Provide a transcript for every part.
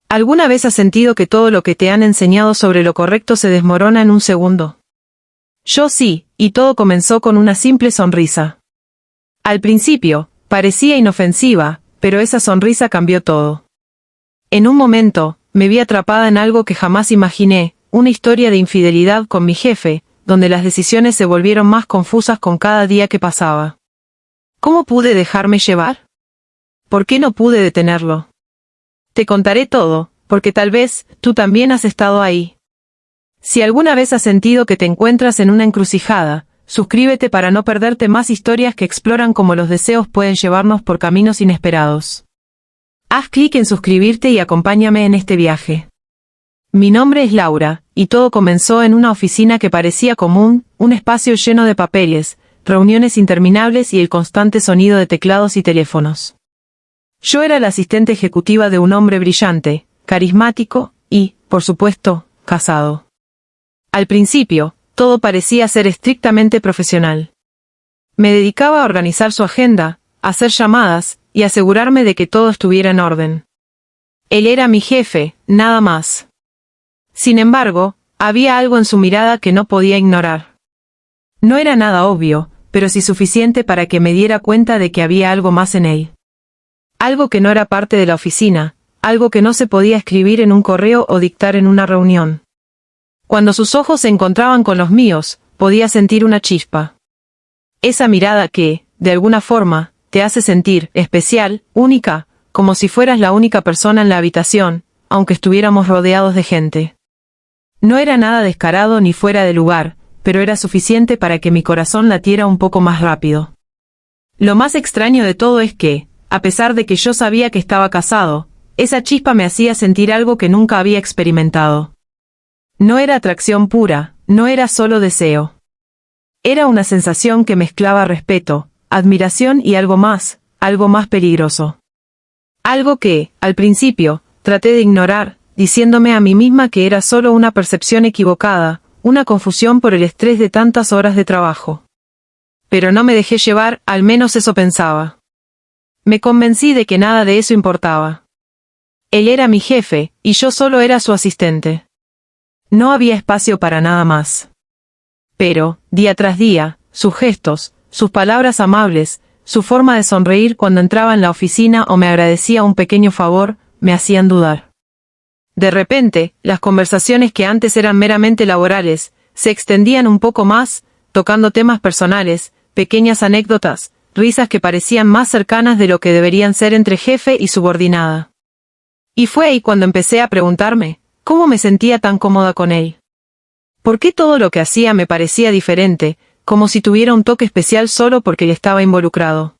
¿Alguna vez has sentido que todo lo que te han enseñado sobre lo correcto se desmorona en un segundo? Yo sí, y todo comenzó con una simple sonrisa. Al principio, parecía inofensiva, pero esa sonrisa cambió todo. En un momento, me vi atrapada en algo que jamás imaginé, una historia de infidelidad con mi jefe, donde las decisiones se volvieron más confusas con cada día que pasaba. ¿Cómo pude dejarme llevar? ¿Por qué no pude detenerlo? Te contaré todo, porque tal vez tú también has estado ahí. Si alguna vez has sentido que te encuentras en una encrucijada, suscríbete para no perderte más historias que exploran cómo los deseos pueden llevarnos por caminos inesperados. Haz clic en suscribirte y acompáñame en este viaje. Mi nombre es Laura, y todo comenzó en una oficina que parecía común, un espacio lleno de papeles, reuniones interminables y el constante sonido de teclados y teléfonos. Yo era la asistente ejecutiva de un hombre brillante, carismático y, por supuesto, casado. Al principio, todo parecía ser estrictamente profesional. Me dedicaba a organizar su agenda, a hacer llamadas y asegurarme de que todo estuviera en orden. Él era mi jefe, nada más. Sin embargo, había algo en su mirada que no podía ignorar. No era nada obvio, pero sí suficiente para que me diera cuenta de que había algo más en él. Algo que no era parte de la oficina, algo que no se podía escribir en un correo o dictar en una reunión. Cuando sus ojos se encontraban con los míos, podía sentir una chispa. Esa mirada que, de alguna forma, te hace sentir especial, única, como si fueras la única persona en la habitación, aunque estuviéramos rodeados de gente. No era nada descarado ni fuera de lugar, pero era suficiente para que mi corazón latiera un poco más rápido. Lo más extraño de todo es que, a pesar de que yo sabía que estaba casado, esa chispa me hacía sentir algo que nunca había experimentado. No era atracción pura, no era solo deseo. Era una sensación que mezclaba respeto, admiración y algo más peligroso. Algo que, al principio, traté de ignorar, diciéndome a mí misma que era solo una percepción equivocada, una confusión por el estrés de tantas horas de trabajo. Pero no me dejé llevar, al menos eso pensaba. Me convencí de que nada de eso importaba. Él era mi jefe, y yo solo era su asistente. No había espacio para nada más. Pero, día tras día, sus gestos, sus palabras amables, su forma de sonreír cuando entraba en la oficina o me agradecía un pequeño favor, me hacían dudar. De repente, las conversaciones que antes eran meramente laborales, se extendían un poco más, tocando temas personales, pequeñas anécdotas, risas que parecían más cercanas de lo que deberían ser entre jefe y subordinada. Y fue ahí cuando empecé a preguntarme, ¿cómo me sentía tan cómoda con él? ¿Por qué todo lo que hacía me parecía diferente, como si tuviera un toque especial solo porque él estaba involucrado?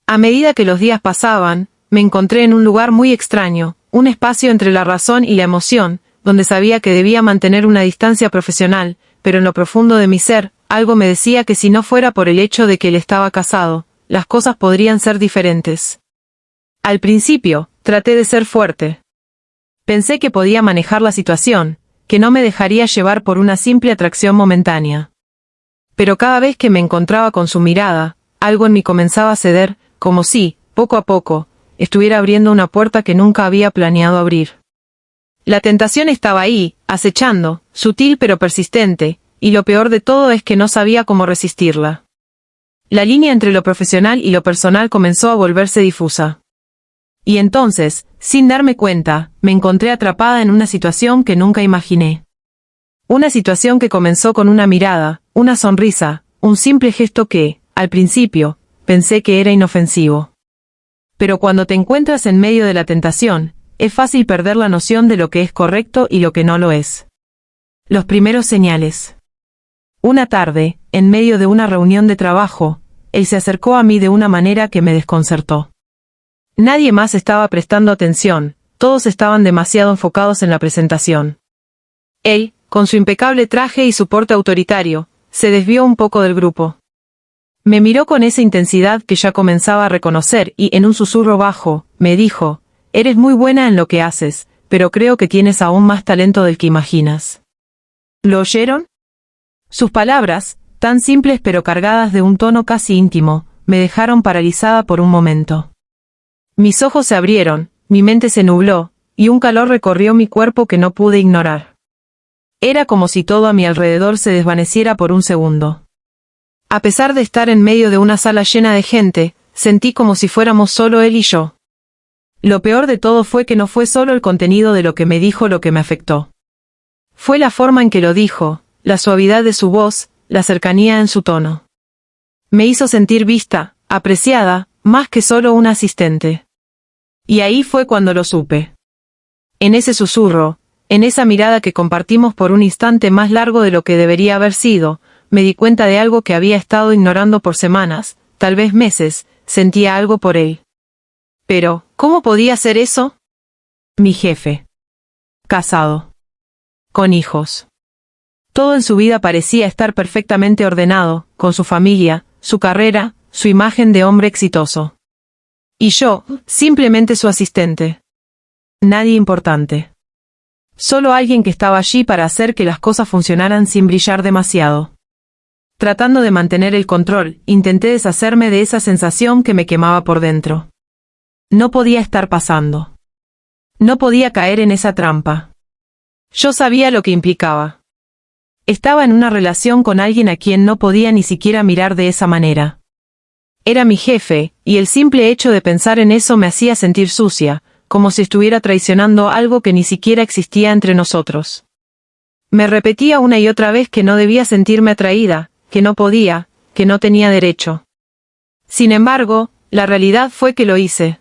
A medida que los días pasaban, me encontré en un lugar muy extraño, un espacio entre la razón y la emoción, donde sabía que debía mantener una distancia profesional, pero en lo profundo de mi ser, algo me decía que si no fuera por el hecho de que él estaba casado, las cosas podrían ser diferentes. Al principio, traté de ser fuerte. Pensé que podía manejar la situación, que no me dejaría llevar por una simple atracción momentánea. Pero cada vez que me encontraba con su mirada, algo en mí comenzaba a ceder, como si, poco a poco, estuviera abriendo una puerta que nunca había planeado abrir. La tentación estaba ahí, acechando, sutil pero persistente, y lo peor de todo es que no sabía cómo resistirla. La línea entre lo profesional y lo personal comenzó a volverse difusa. Y entonces, sin darme cuenta, me encontré atrapada en una situación que nunca imaginé. Una situación que comenzó con una mirada, una sonrisa, un simple gesto que, al principio, pensé que era inofensivo. Pero cuando te encuentras en medio de la tentación, es fácil perder la noción de lo que es correcto y lo que no lo es. Los primeros señales. Una tarde, en medio de una reunión de trabajo, él se acercó a mí de una manera que me desconcertó. Nadie más estaba prestando atención, todos estaban demasiado enfocados en la presentación. Él, con su impecable traje y su porte autoritario, se desvió un poco del grupo. Me miró con esa intensidad que ya comenzaba a reconocer y, en un susurro bajo, me dijo, «Eres muy buena en lo que haces, pero creo que tienes aún más talento del que imaginas». ¿Lo oyeron? Sus palabras, tan simples pero cargadas de un tono casi íntimo, me dejaron paralizada por un momento. Mis ojos se abrieron, mi mente se nubló, y un calor recorrió mi cuerpo que no pude ignorar. Era como si todo a mi alrededor se desvaneciera por un segundo. A pesar de estar en medio de una sala llena de gente, sentí como si fuéramos solo él y yo. Lo peor de todo fue que no fue solo el contenido de lo que me dijo lo que me afectó. Fue la forma en que lo dijo, la suavidad de su voz, la cercanía en su tono. Me hizo sentir vista, apreciada, más que solo un asistente. Y ahí fue cuando lo supe. En ese susurro, en esa mirada que compartimos por un instante más largo de lo que debería haber sido, me di cuenta de algo que había estado ignorando por semanas, tal vez meses, sentía algo por él. Pero, ¿cómo podía ser eso? Mi jefe. Casado. Con hijos. Todo en su vida parecía estar perfectamente ordenado, con su familia, su carrera, su imagen de hombre exitoso. Y yo, simplemente su asistente. Nadie importante. Solo alguien que estaba allí para hacer que las cosas funcionaran sin brillar demasiado. Tratando de mantener el control, intenté deshacerme de esa sensación que me quemaba por dentro. No podía estar pasando. No podía caer en esa trampa. Yo sabía lo que implicaba. Estaba en una relación con alguien a quien no podía ni siquiera mirar de esa manera. Era mi jefe, y el simple hecho de pensar en eso me hacía sentir sucia, como si estuviera traicionando algo que ni siquiera existía entre nosotros. Me repetía una y otra vez que no debía sentirme atraída, que no podía, que no tenía derecho. Sin embargo, la realidad fue que lo hice.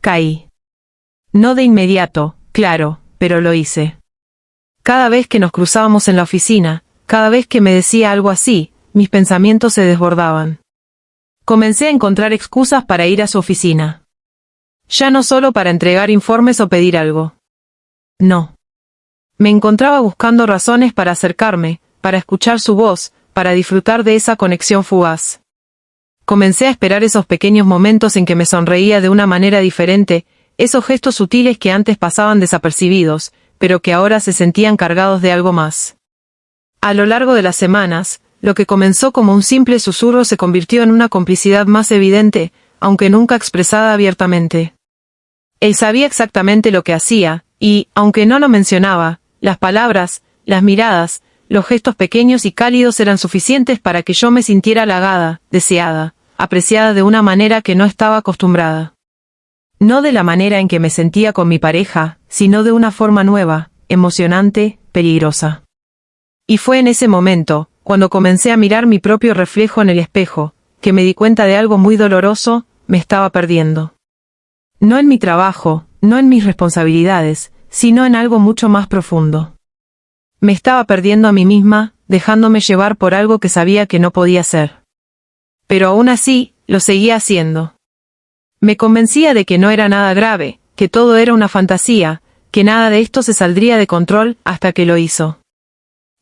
Caí. No de inmediato, claro, pero lo hice. Cada vez que nos cruzábamos en la oficina, cada vez que me decía algo así, mis pensamientos se desbordaban. Comencé a encontrar excusas para ir a su oficina. Ya no solo para entregar informes o pedir algo. No. Me encontraba buscando razones para acercarme, para escuchar su voz, para disfrutar de esa conexión fugaz. Comencé a esperar esos pequeños momentos en que me sonreía de una manera diferente, esos gestos sutiles que antes pasaban desapercibidos, pero que ahora se sentían cargados de algo más. A lo largo de las semanas, lo que comenzó como un simple susurro se convirtió en una complicidad más evidente, aunque nunca expresada abiertamente. Él sabía exactamente lo que hacía, y, aunque no lo mencionaba, las palabras, las miradas, los gestos pequeños y cálidos eran suficientes para que yo me sintiera halagada, deseada, apreciada de una manera que no estaba acostumbrada. No de la manera en que me sentía con mi pareja, sino de una forma nueva, emocionante, peligrosa. Y fue en ese momento, cuando comencé a mirar mi propio reflejo en el espejo, que me di cuenta de algo muy doloroso, me estaba perdiendo. No en mi trabajo, no en mis responsabilidades, sino en algo mucho más profundo. Me estaba perdiendo a mí misma, dejándome llevar por algo que sabía que no podía ser. Pero aún así, lo seguía haciendo. Me convencía de que no era nada grave, que todo era una fantasía, que nada de esto se saldría de control hasta que lo hizo.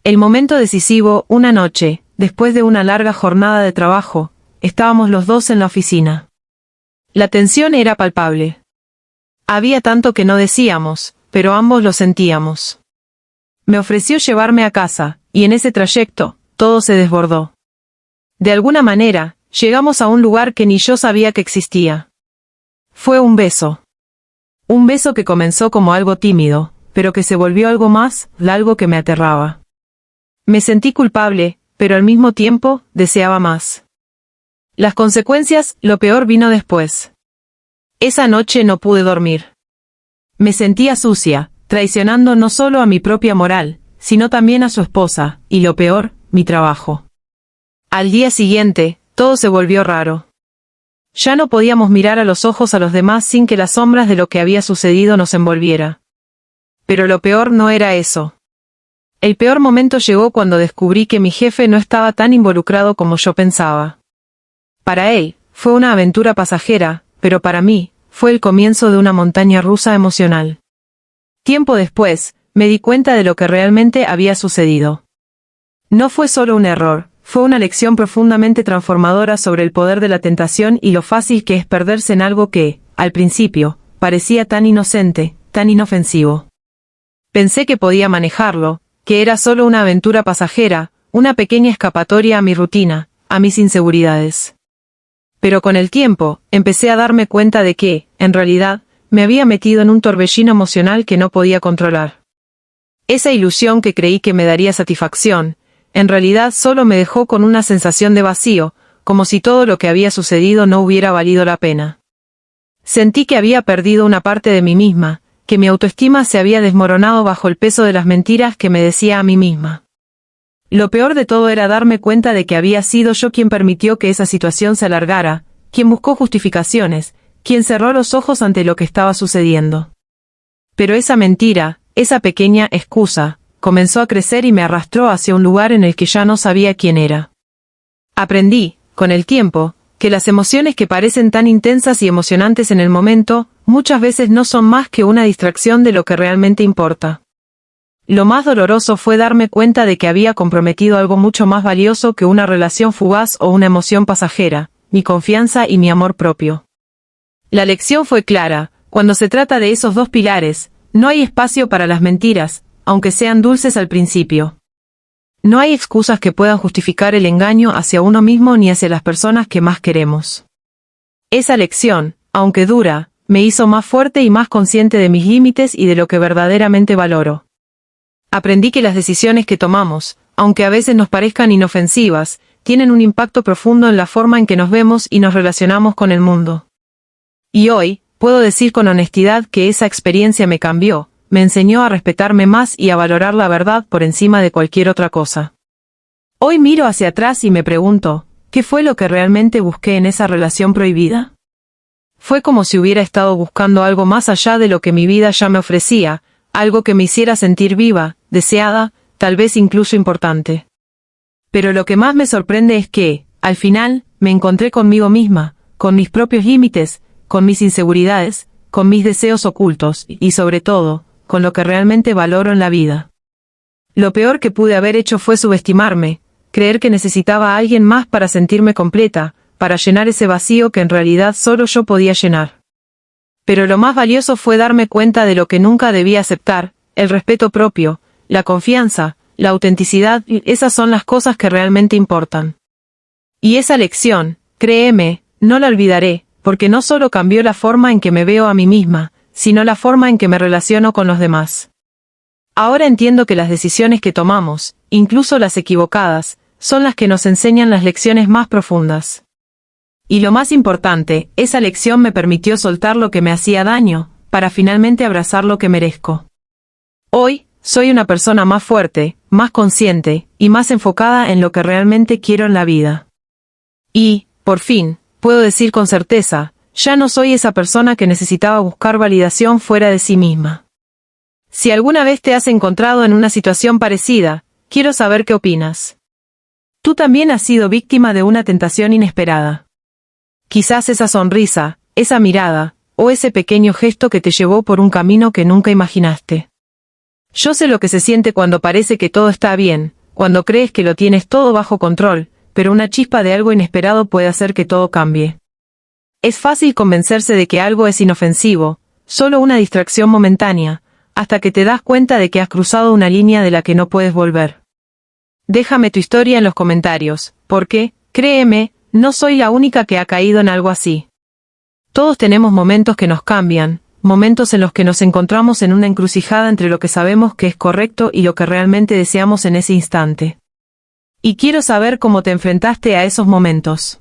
El momento decisivo, una noche, después de una larga jornada de trabajo, estábamos los dos en la oficina. La tensión era palpable. Había tanto que no decíamos, pero ambos lo sentíamos. Me ofreció llevarme a casa, y en ese trayecto, todo se desbordó. De alguna manera, llegamos a un lugar que ni yo sabía que existía. Fue un beso. Un beso que comenzó como algo tímido, pero que se volvió algo más, algo que me aterraba. Me sentí culpable, pero al mismo tiempo, deseaba más. Las consecuencias, lo peor vino después. Esa noche no pude dormir. Me sentía sucia, traicionando no solo a mi propia moral, sino también a su esposa, y lo peor, mi trabajo. Al día siguiente, todo se volvió raro. Ya no podíamos mirar a los ojos a los demás sin que las sombras de lo que había sucedido nos envolviera. Pero lo peor no era eso. El peor momento llegó cuando descubrí que mi jefe no estaba tan involucrado como yo pensaba. Para él, fue una aventura pasajera, pero para mí, fue el comienzo de una montaña rusa emocional. Tiempo después, me di cuenta de lo que realmente había sucedido. No fue solo un error, fue una lección profundamente transformadora sobre el poder de la tentación y lo fácil que es perderse en algo que, al principio, parecía tan inocente, tan inofensivo. Pensé que podía manejarlo, que era solo una aventura pasajera, una pequeña escapatoria a mi rutina, a mis inseguridades. Pero con el tiempo, empecé a darme cuenta de que, en realidad, me había metido en un torbellino emocional que no podía controlar. Esa ilusión que creí que me daría satisfacción, en realidad solo me dejó con una sensación de vacío, como si todo lo que había sucedido no hubiera valido la pena. Sentí que había perdido una parte de mí misma, que mi autoestima se había desmoronado bajo el peso de las mentiras que me decía a mí misma. Lo peor de todo era darme cuenta de que había sido yo quien permitió que esa situación se alargara, quien buscó justificaciones, quien cerró los ojos ante lo que estaba sucediendo. Pero esa mentira, esa pequeña excusa, comenzó a crecer y me arrastró hacia un lugar en el que ya no sabía quién era. Aprendí, con el tiempo, que las emociones que parecen tan intensas y emocionantes en el momento, muchas veces no son más que una distracción de lo que realmente importa. Lo más doloroso fue darme cuenta de que había comprometido algo mucho más valioso que una relación fugaz o una emoción pasajera, mi confianza y mi amor propio. La lección fue clara: cuando se trata de esos dos pilares, no hay espacio para las mentiras, aunque sean dulces al principio. No hay excusas que puedan justificar el engaño hacia uno mismo ni hacia las personas que más queremos. Esa lección, aunque dura, me hizo más fuerte y más consciente de mis límites y de lo que verdaderamente valoro. Aprendí que las decisiones que tomamos, aunque a veces nos parezcan inofensivas, tienen un impacto profundo en la forma en que nos vemos y nos relacionamos con el mundo. Y hoy, puedo decir con honestidad que esa experiencia me cambió, me enseñó a respetarme más y a valorar la verdad por encima de cualquier otra cosa. Hoy miro hacia atrás y me pregunto, ¿qué fue lo que realmente busqué en esa relación prohibida? Fue como si hubiera estado buscando algo más allá de lo que mi vida ya me ofrecía, algo que me hiciera sentir viva, deseada, tal vez incluso importante. Pero lo que más me sorprende es que, al final, me encontré conmigo misma, con mis propios límites, con mis inseguridades, con mis deseos ocultos, y sobre todo, con lo que realmente valoro en la vida. Lo peor que pude haber hecho fue subestimarme, creer que necesitaba a alguien más para sentirme completa, para llenar ese vacío que en realidad solo yo podía llenar. Pero lo más valioso fue darme cuenta de lo que nunca debía aceptar: el respeto propio, la confianza, la autenticidad. Esas son las cosas que realmente importan. Y esa lección, créeme, no la olvidaré, porque no solo cambió la forma en que me veo a mí misma, sino la forma en que me relaciono con los demás. Ahora entiendo que las decisiones que tomamos, incluso las equivocadas, son las que nos enseñan las lecciones más profundas. Y lo más importante, esa lección me permitió soltar lo que me hacía daño, para finalmente abrazar lo que merezco. Hoy, soy una persona más fuerte, más consciente, y más enfocada en lo que realmente quiero en la vida. Y, por fin, puedo decir con certeza, ya no soy esa persona que necesitaba buscar validación fuera de sí misma. Si alguna vez te has encontrado en una situación parecida, quiero saber qué opinas. Tú también has sido víctima de una tentación inesperada. Quizás esa sonrisa, esa mirada, o ese pequeño gesto que te llevó por un camino que nunca imaginaste. Yo sé lo que se siente cuando parece que todo está bien, cuando crees que lo tienes todo bajo control, pero una chispa de algo inesperado puede hacer que todo cambie. Es fácil convencerse de que algo es inofensivo, solo una distracción momentánea, hasta que te das cuenta de que has cruzado una línea de la que no puedes volver. Déjame tu historia en los comentarios, porque, créeme, no soy la única que ha caído en algo así. Todos tenemos momentos que nos cambian, momentos en los que nos encontramos en una encrucijada entre lo que sabemos que es correcto y lo que realmente deseamos en ese instante. Y quiero saber cómo te enfrentaste a esos momentos.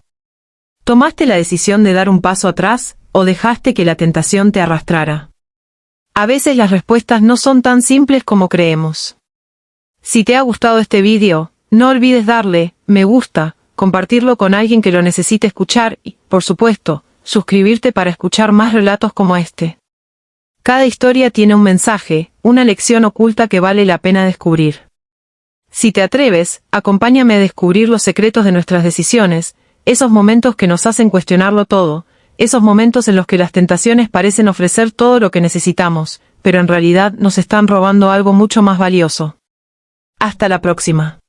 ¿Tomaste la decisión de dar un paso atrás, o dejaste que la tentación te arrastrara? A veces las respuestas no son tan simples como creemos. Si te ha gustado este vídeo, no olvides darle me gusta, compartirlo con alguien que lo necesite escuchar y, por supuesto, suscribirte para escuchar más relatos como este. Cada historia tiene un mensaje, una lección oculta que vale la pena descubrir. Si te atreves, acompáñame a descubrir los secretos de nuestras decisiones, esos momentos que nos hacen cuestionarlo todo, esos momentos en los que las tentaciones parecen ofrecer todo lo que necesitamos, pero en realidad nos están robando algo mucho más valioso. Hasta la próxima.